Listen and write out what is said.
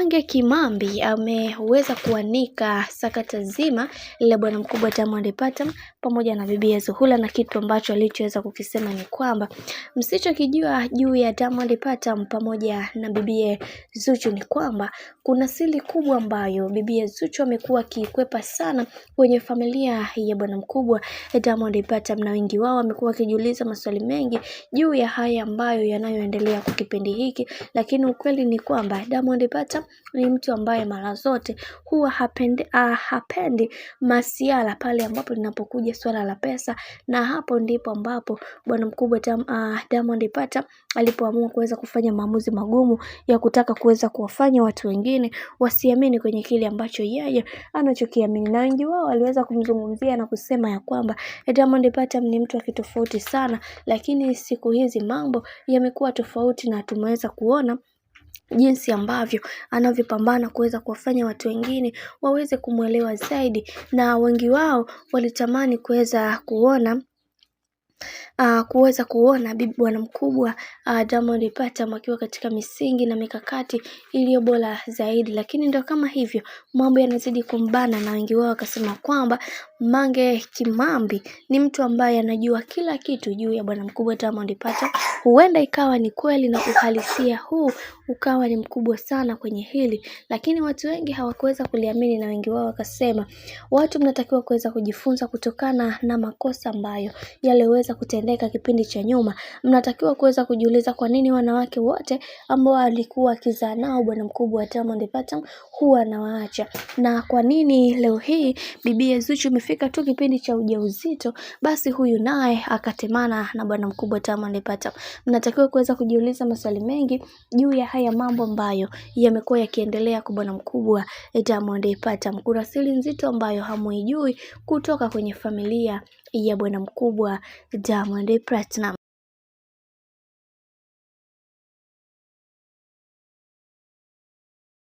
Mange Kimambi ameweza kuanika sakata zima la bwana mkubwa Diamond Platnumz pamoja na bibi Zuhura, na kitu ambacho alichoweza kukisema ni kwamba msichokijua juu ya Diamond Platnumz pamoja na bibi Zuchu ni kwamba kuna siri kubwa ambayo bibi Zuchu amekuwa akikwepa sana kwenye familia ya bwana mkubwa Diamond Platnumz, na wengi wao wamekuwa wakijiuliza maswali mengi juu ya haya ambayo yanayoendelea kwa kipindi hiki, lakini ukweli ni kwamba Diamond Platnumz ni mtu ambaye mara zote huwa hapendi masiala pale ambapo linapokuja swala la pesa, na hapo ndipo ambapo bwana mkubwa Diamond Platnumz alipoamua kuweza kufanya maamuzi magumu ya kutaka kuweza kuwafanya watu wengine wasiamini kwenye kile ambacho yeye anachokiamini, na wengi wao waliweza kumzungumzia na kusema ya kwamba Diamond Platnumz ni mtu wa kitofauti sana, lakini siku hizi mambo yamekuwa tofauti na tumeweza kuona jinsi ambavyo anavyopambana kuweza kuwafanya watu wengine waweze kumuelewa zaidi, na wengi wao walitamani kuweza kuona bibi bwana mkubwa Diamond Platnumz akiwa katika misingi na mikakati iliyo bora zaidi, lakini ndio kama hivyo mambo yanazidi kumbana, na wengi wao wakasema kwamba Mange Kimambi ni mtu ambaye anajua kila kitu juu ya bwana mkubwa Diamond Platnumz. Huenda ikawa ni kweli na uhalisia huu ukawa ni mkubwa sana kwenye hili, lakini watu wengi hawakuweza kuliamini, na wengi wao wakasema watu mnatakiwa kuweza kujifunza kutokana na makosa ambayo yaliweza kutendeka kipindi cha nyuma. Mnatakiwa kuweza kujiuliza kwa nini wanawake wote ambao walikuwa kizaa nao bwana mkubwa Diamond Platnumz huwa anawaacha, na kwa nini leo hii bibi Zuchu imefika tu kipindi cha ujauzito basi huyu naye akatemana na bwana mkubwa Diamond Platnumz. Mnatakiwa kuweza kujiuliza maswali mengi juu ya haya mambo ambayo yamekuwa yakiendelea kwa bwana mkubwa Diamond Platnumz. Kuna siri nzito ambayo hamuijui kutoka kwenye familia ya bwana mkubwa Diamond Platnumz.